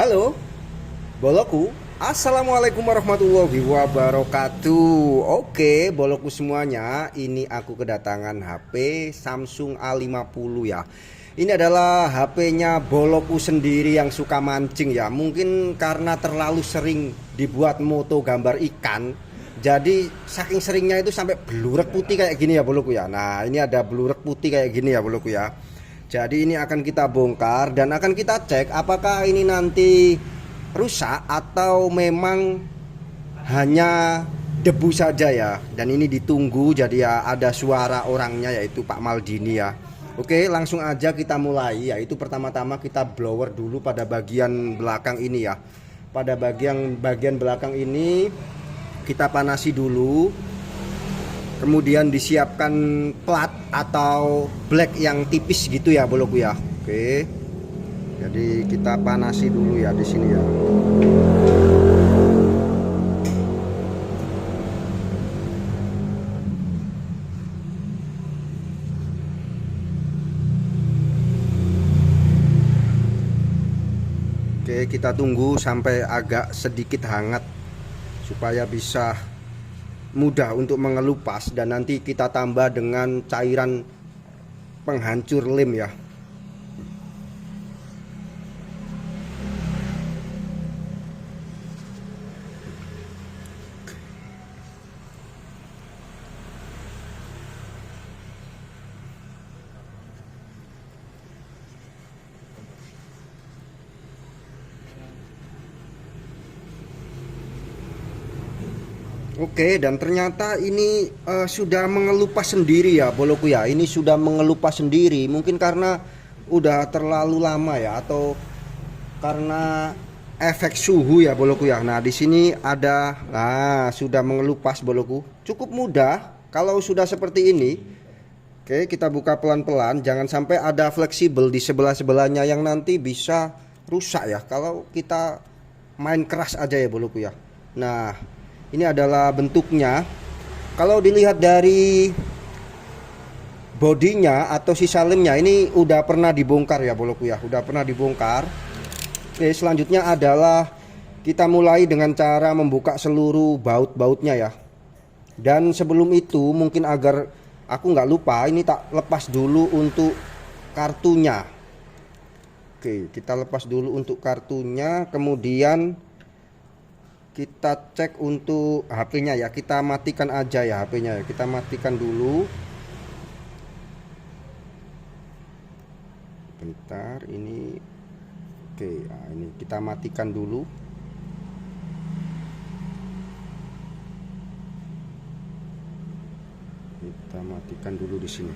Halo, boloku. Assalamualaikum warahmatullahi wabarakatuh. Oke, boloku semuanya, ini aku kedatangan HP Samsung A50 ya. Ini adalah HP-nya boloku sendiri yang suka mancing ya. Mungkin karena terlalu sering dibuat moto gambar ikan, jadi saking seringnya itu sampai blurek putih kayak gini ya boloku ya. Nah, ini ada blurek putih kayak gini ya boloku ya. Jadi ini akan kita bongkar dan akan kita cek apakah ini nanti rusak atau memang hanya debu saja ya. Dan ini ditunggu, jadi ya ada suara orangnya yaitu Pak Maldini ya. Oke, langsung aja kita mulai, yaitu pertama-tama kita blower dulu pada bagian belakang ini ya. Pada bagian belakang ini kita panasi dulu. Kemudian disiapkan plat atau black yang tipis gitu ya boloku ya. Oke. Jadi kita panasi dulu ya di sini ya. Oke, kita tunggu sampai agak sedikit hangat supaya bisa mudah untuk mengelupas, dan nanti kita tambah dengan cairan penghancur lem ya. Oke, dan ternyata ini sudah mengelupas sendiri ya boloku ya. Ini sudah mengelupas sendiri, mungkin karena udah terlalu lama ya, atau karena efek suhu ya boloku ya. Nah, di sini ada, nah sudah mengelupas boloku. Cukup mudah kalau sudah seperti ini. Oke, kita buka pelan-pelan, jangan sampai ada fleksibel di sebelah-sebelahnya yang nanti bisa rusak ya kalau kita main keras aja ya boloku ya. Nah, ini adalah bentuknya. Kalau dilihat dari bodinya atau sisa lemnya, ini udah pernah dibongkar ya boloku ya, udah pernah dibongkar. Oke, selanjutnya adalah kita mulai dengan cara membuka seluruh baut-bautnya ya. Dan sebelum itu mungkin agar aku nggak lupa, ini tak lepas dulu untuk kartunya. Oke, kita lepas dulu untuk kartunya, kemudian kita cek untuk HP-nya ya. Kita matikan aja ya HP-nya ya. Kita matikan dulu. Bentar, ini oke, nah ini kita matikan dulu. Kita matikan dulu di sini.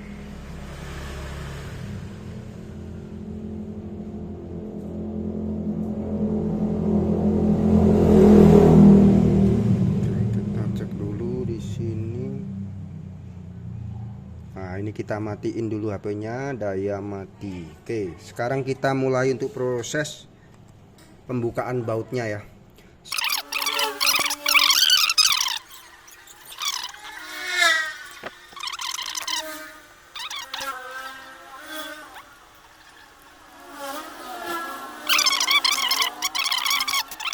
Nah, ini kita matiin dulu HP-nya, daya mati. Oke, sekarang kita mulai untuk proses pembukaan bautnya ya.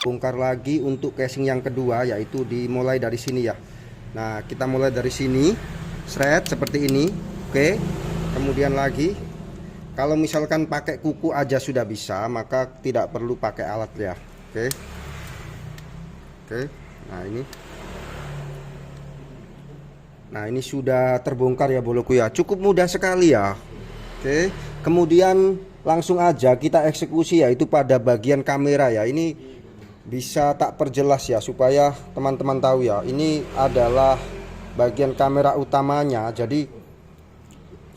Bongkar lagi untuk casing yang kedua, yaitu dimulai dari sini ya. Nah, kita mulai dari sini, seret seperti ini. Oke, kemudian lagi, kalau misalkan pakai kuku aja sudah bisa, maka tidak perlu pakai alat ya. Oke, oke, nah ini sudah terbongkar ya boloku ya. Cukup mudah sekali ya. Oke, kemudian langsung aja kita eksekusi, yaitu pada bagian kamera ya. Ini bisa tak perjelas ya supaya teman-teman tahu ya. Ini adalah bagian kamera utamanya. Jadi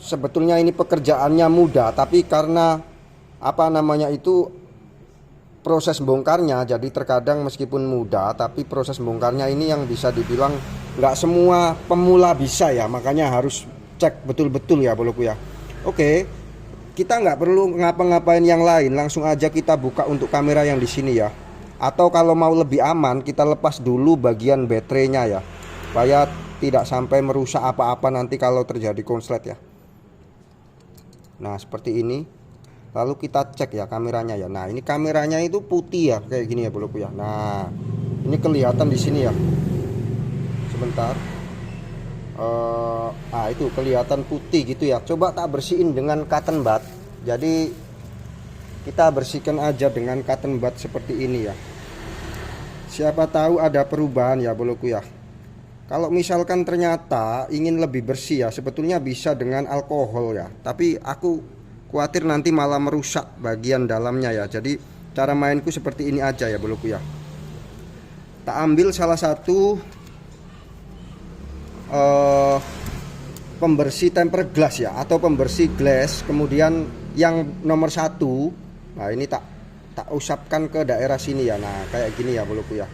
sebetulnya ini pekerjaannya mudah, tapi karena apa namanya itu, proses bongkarnya, jadi terkadang meskipun mudah tapi proses bongkarnya ini yang bisa dibilang nggak semua pemula bisa ya. Makanya harus cek betul-betul ya boloku ya. Oke, kita nggak perlu ngapa-ngapain yang lain, langsung aja kita buka untuk kamera yang di sini ya. Atau kalau mau lebih aman, kita lepas dulu bagian baterainya ya, supaya tidak sampai merusak apa-apa nanti kalau terjadi konslet ya. Nah, seperti ini. Lalu kita cek ya kameranya ya. Nah, ini kameranya itu putih ya, kayak gini ya boloku ya. Nah, ini kelihatan di sini ya. Sebentar. Itu kelihatan putih gitu ya. Coba tak bersihin dengan cotton bud. Jadi kita bersihkan aja dengan cotton bud seperti ini ya. Siapa tahu ada perubahan ya boloku ya. Kalau misalkan ternyata ingin lebih bersih ya, sebetulnya bisa dengan alkohol ya. Tapi aku khawatir nanti malah merusak bagian dalamnya ya. Jadi cara mainku seperti ini aja ya boloku ya. Tak ambil salah satu pembersih tempered glass ya, atau pembersih glass. Kemudian yang nomor 1, nah ini tak usapkan ke daerah sini ya. Nah kayak gini ya boloku ya.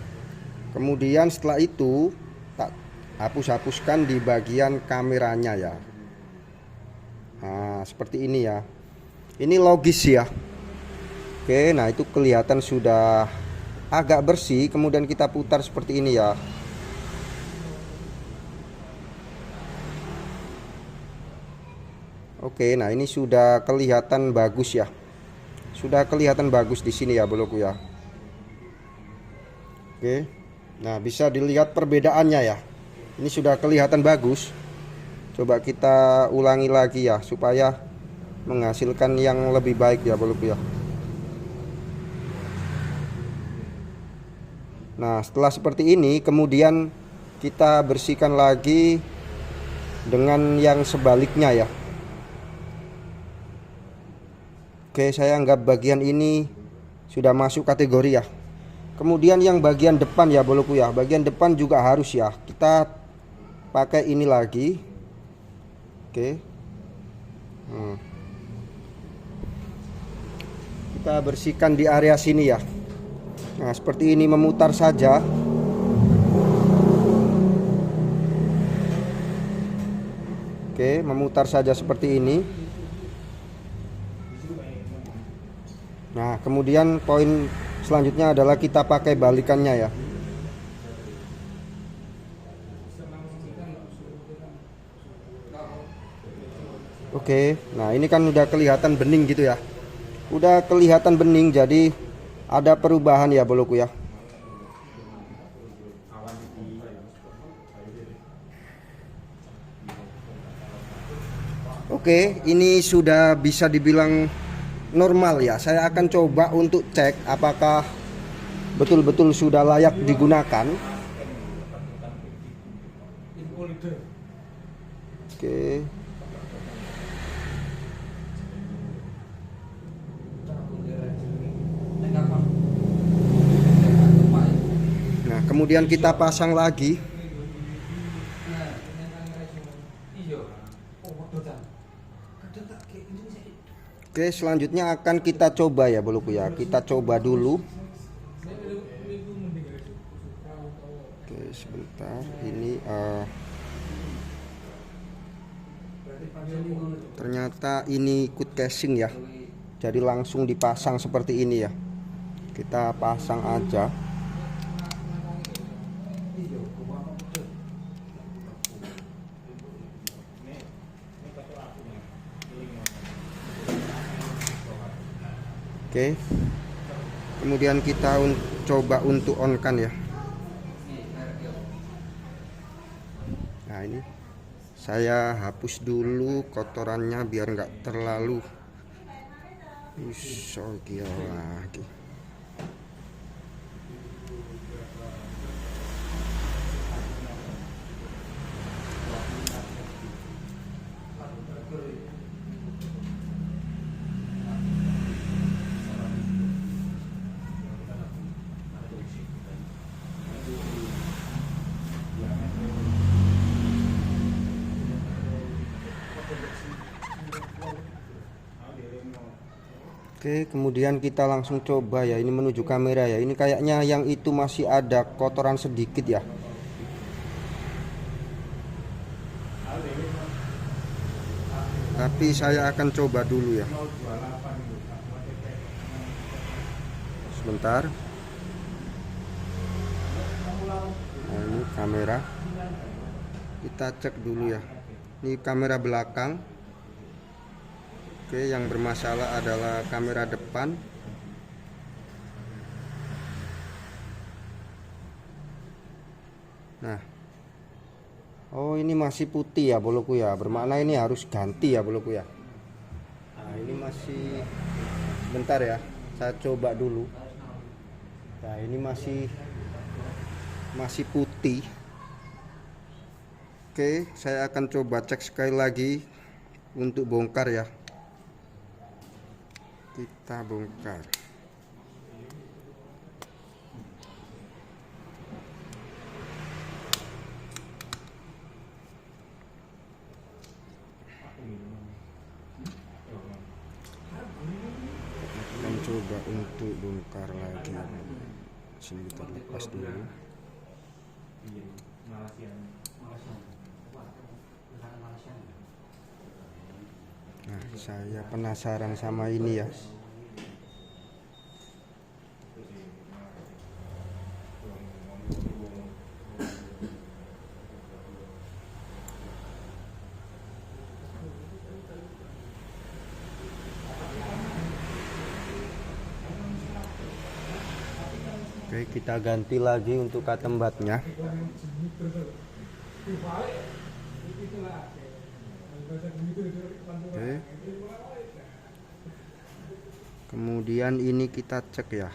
Kemudian setelah itu tak hapus-hapuskan di bagian kameranya ya. Nah seperti ini ya. Ini logis ya. Oke, nah itu kelihatan sudah agak bersih. Kemudian kita putar seperti ini ya. Oke, nah ini sudah kelihatan bagus ya. Sudah kelihatan bagus di sini ya boloku ya. Oke. Nah, bisa dilihat perbedaannya ya. Ini sudah kelihatan bagus. Coba kita ulangi lagi ya supaya menghasilkan yang lebih baik ya boloku ya. Nah setelah seperti ini kemudian kita bersihkan lagi dengan yang sebaliknya ya. Oke, saya anggap bagian ini sudah masuk kategori ya. Kemudian yang bagian depan ya boloku ya. Bagian depan juga harus ya. Kita pakai ini lagi. Oke. Kita bersihkan di area sini ya. Nah seperti ini, memutar saja. Oke, memutar saja seperti ini. Nah kemudian poin selanjutnya adalah kita pakai balikannya ya. Oke, nah ini kan udah kelihatan bening gitu ya. Udah kelihatan bening, jadi ada perubahan ya boloku ya. Oke, ini sudah bisa dibilang normal ya. Saya akan coba untuk cek apakah betul-betul sudah layak digunakan. Oke. Nah kemudian kita pasang lagi. Oke, selanjutnya akan kita coba ya boloku ya. Kita coba dulu. Oke, sebentar. Ini ternyata ini ikut casing ya. Jadi langsung dipasang seperti ini ya. Kita pasang aja. Oke, kemudian kita coba untuk on kan ya. Nah ini saya hapus dulu kotorannya biar nggak terlalu lagi. Oke, kemudian kita langsung coba ya. Ini menuju kamera ya. Ini kayaknya yang itu masih ada kotoran sedikit ya. Tapi saya akan coba dulu ya. Sebentar. Nah, ini kamera. Kita cek dulu ya. Ini kamera belakang. Oke, yang bermasalah adalah kamera depan. Nah, oh ini masih putih ya boloku ya, bermakna ini harus ganti ya boloku ya. Nah ini masih, bentar ya, saya coba dulu. Nah ini masih putih. Oke, saya akan coba cek sekali lagi untuk bongkar ya. Kita bongkar. Akan coba untuk bongkar lagi. Sini kita lepas dulu. Nah, saya penasaran sama ini ya. Oke, kita ganti lagi untuk katembatnya. Oke. Kemudian ini kita cek ya.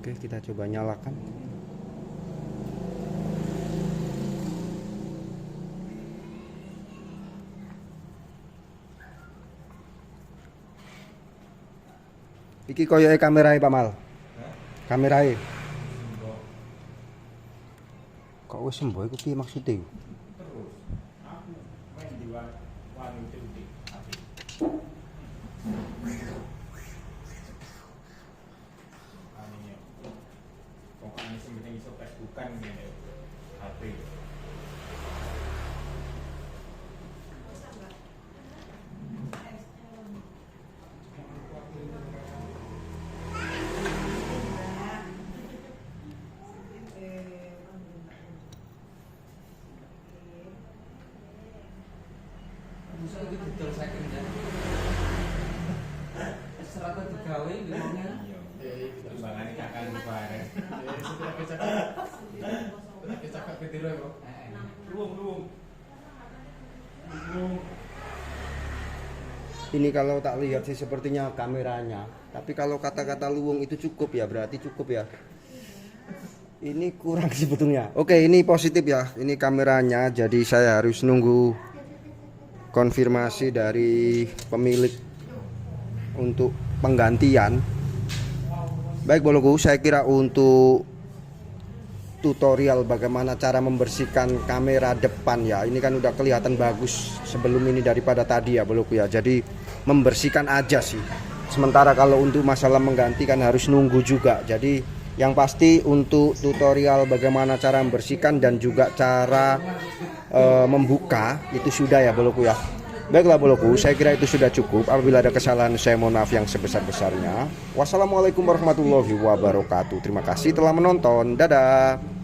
Oke, kita coba nyalakan. Iki koyoke kamerae Pamal. Kamerae. Kok wis sembo iku piye maksude? Bisa iki didol second kan. Serata digawe ngomongnya. Timbangane kakang bareng. Cakap ketiro kok. Luwung. Ini kalau tak lihat sih sepertinya kameranya. Tapi kalau kata-kata luwung itu cukup ya, berarti cukup ya. Ini kurang sebetulnya. Oke, ini positif ya. Ini kameranya, jadi saya harus nunggu konfirmasi dari pemilik untuk penggantian. Baik boloku, saya kira untuk tutorial bagaimana cara membersihkan kamera depan ya, ini kan udah kelihatan bagus sebelum ini daripada tadi ya boloku ya. Jadi membersihkan aja sih. Sementara kalau untuk masalah mengganti kan harus nunggu juga. Jadi yang pasti untuk tutorial bagaimana cara membersihkan dan juga cara membuka itu sudah ya boloku ya. Baiklah boloku, saya kira itu sudah cukup. Apabila ada kesalahan saya mohon maaf yang sebesar-besarnya. Wassalamualaikum warahmatullahi wabarakatuh. Terima kasih telah menonton. Dadah.